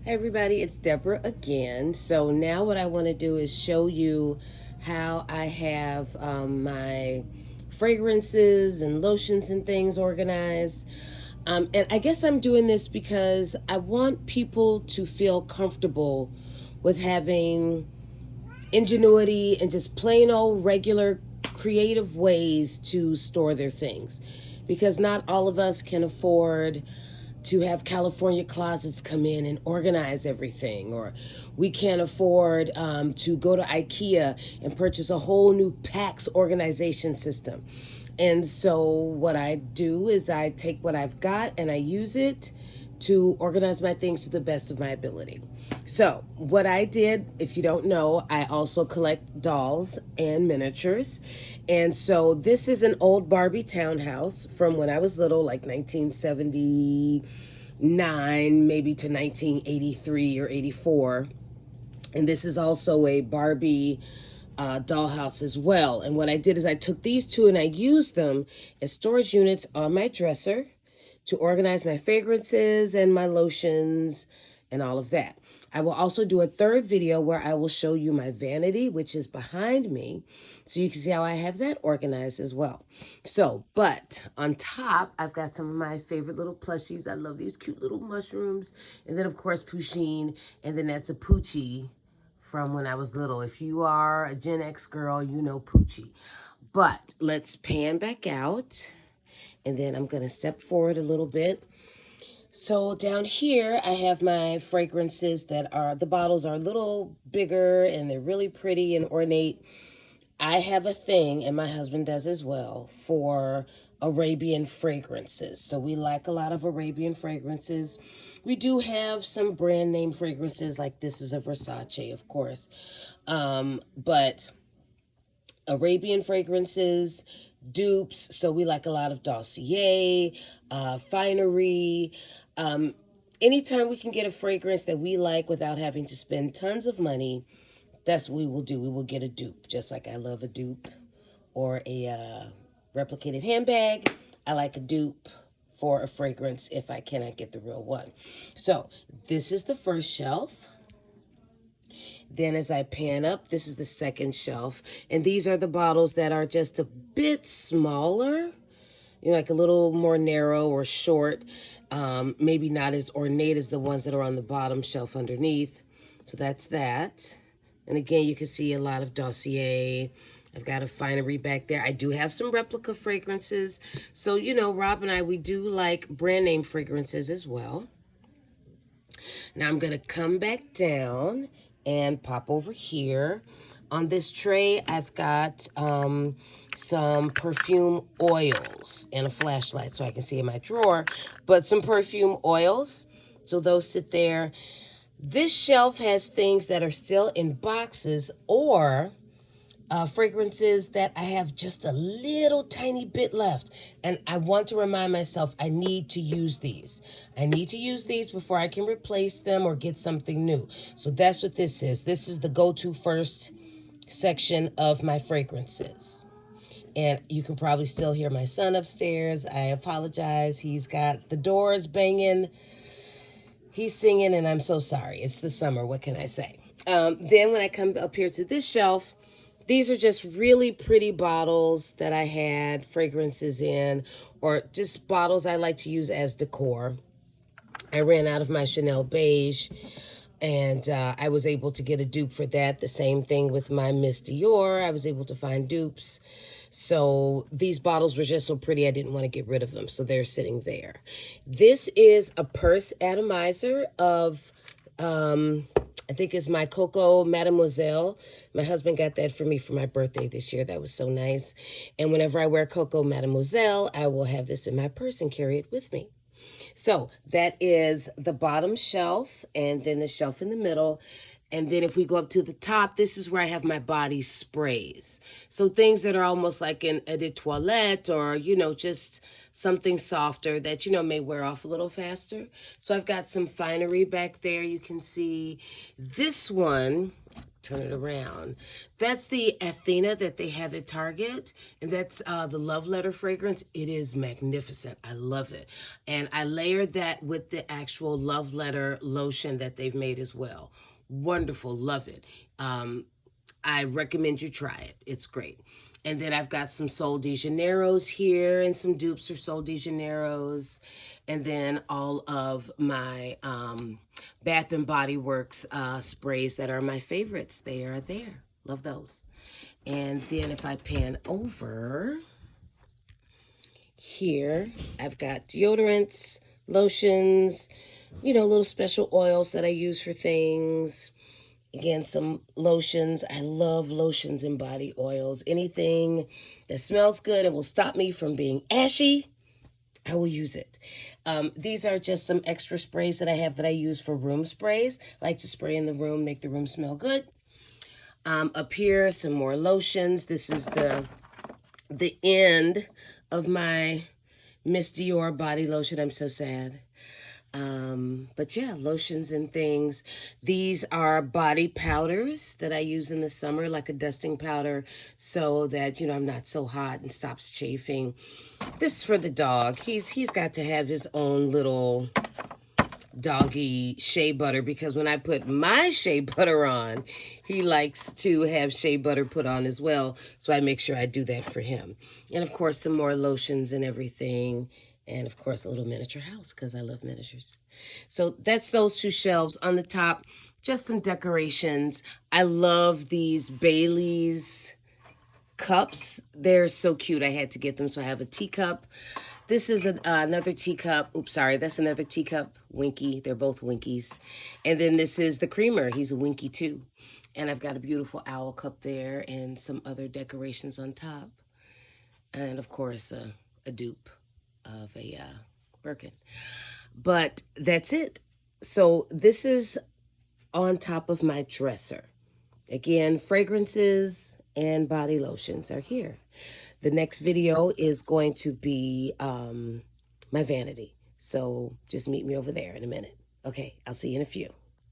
Hey everybody, it's Deborah again. So now what I want to do is show you how I have my fragrances and lotions and things organized. And I guess I'm doing this because I want people to feel comfortable with having ingenuity and just plain old regular creative ways to store their things. Because not all of us can afford to have California closets come in and organize everything, or we can't afford to go to IKEA and purchase a whole new PAX organization system. And so, what I do is I take what I've got and I use it to organize my things to the best of my ability. So, what I did, if you don't know, I also collect dolls and miniatures. And so, this is an old Barbie townhouse from when I was little, like 1979, maybe to 1983 or 84. And this is also a Barbie dollhouse as well. And what I did is I took these two and I used them as storage units on my dresser to organize my fragrances and my lotions and all of that. I will also do a third video where I will show you my vanity, which is behind me, so you can see how I have that organized as well. So, but on top, I've got some of my favorite little plushies. I love these cute little mushrooms. And then, of course, Pusheen. And then that's a Poochie from when I was little. If you are a Gen X girl, you know Poochie. But let's pan back out. And then I'm going to step forward a little bit. So down here, I have my fragrances that are, the bottles are a little bigger and they're really pretty and ornate. I have a thing, and my husband does as well, for Arabian fragrances. So we like a lot of Arabian fragrances. We do have some brand name fragrances, like this is a Versace, of course. But Arabian fragrances, dupes. So we like a lot of Dossier, Finery. Anytime we can get a fragrance that we like without having to spend tons of money, that's what we will do. We will get a dupe, just like I love a dupe or a replicated handbag. I like a dupe for a fragrance if I cannot get the real one. So this is the first shelf. Then as I pan up, this is the second shelf. And these are the bottles that are just a bit smaller, you know, like a little more narrow or short, maybe not as ornate as the ones that are on the bottom shelf underneath. So that's that. And again, you can see a lot of Dossier. I've got a Finery back there. I do have some replica fragrances. So, you know, Rob and I, we do like brand name fragrances as well. Now I'm going to come back down and pop over here. On this tray, I've got some perfume oils and a flashlight so I can see in my drawer, but some perfume oils. So those sit there. This shelf has things that are still in boxes or fragrances that I have just a little tiny bit left. And I want to remind myself I need to use these. I need to use these before I can replace them or get something new. So that's what this is. This is the go-to first section of my fragrances. And you can probably still hear my son upstairs. I apologize. He's got the doors banging. He's singing, and I'm so sorry. It's the summer. What can I say? Then when I come up here to this shelf, these are just really pretty bottles that I had fragrances in, or just bottles I like to use as decor. I ran out of my Chanel beige, and I was able to get a dupe for that. The same thing with my Miss Dior. I was able to find dupes. So these bottles were just so pretty, I didn't want to get rid of them. So they're sitting there. This is a purse atomizer of, I think it's my Coco Mademoiselle. My husband got that for me for my birthday this year. That was so nice. And whenever I wear Coco Mademoiselle, I will have this in my purse and carry it with me. So that is the bottom shelf and then the shelf in the middle. And then if we go up to the top, this is where I have my body sprays. So things that are almost like an eau de toilette or, you know, just something softer that, you know, may wear off a little faster. So I've got some Finery back there. You can see this one Turn it around. That's the Athena that they have at Target, and that's the Love Letter fragrance. It is magnificent. I love it. And I layered that with the actual Love Letter lotion that they've made as well. Wonderful. Love it. I recommend you try it. It's great. And then I've got some Sol de Janeiros here and some dupes for Sol de Janeiros. And then all of my Bath and Body Works sprays that are my favorites. They are there. Love those. And then if I pan over here, I've got deodorants, lotions, you know, little special oils that I use for things. Again, some lotions. I love lotions and body oils. Anything that smells good and will stop me from being ashy, I will use it. These are just some extra sprays that I have that I use for room sprays. I like to spray in the room, make the room smell good. Up here, some more lotions. This is the end of my Miss Dior body lotion. I'm so sad. But yeah, lotions and things. These are body powders that I use in the summer, like a dusting powder, so that, you know, I'm not so hot and stops chafing. This is for the dog. He's got to have his own little doggy shea butter, because when I put my shea butter on, he likes to have shea butter put on as well. So I make sure I do that for him. And of course, some more lotions and everything. And of course, a little miniature house, because I love miniatures. So that's those two shelves. On the top, just some decorations. I love these Bailey's cups. They're so cute. I had to get them. So I have a teacup. This is another teacup. Oops, sorry. That's another teacup. Winky. They're both Winkies. And then this is the creamer. He's a Winky too. And I've got a beautiful owl cup there and some other decorations on top. And of course, a dupe of a Birkin. But that's it. So this is on top of my dresser. Again, fragrances and body lotions are here. The next video is going to be my vanity. So just meet me over there in a minute. Okay, I'll see you in a few.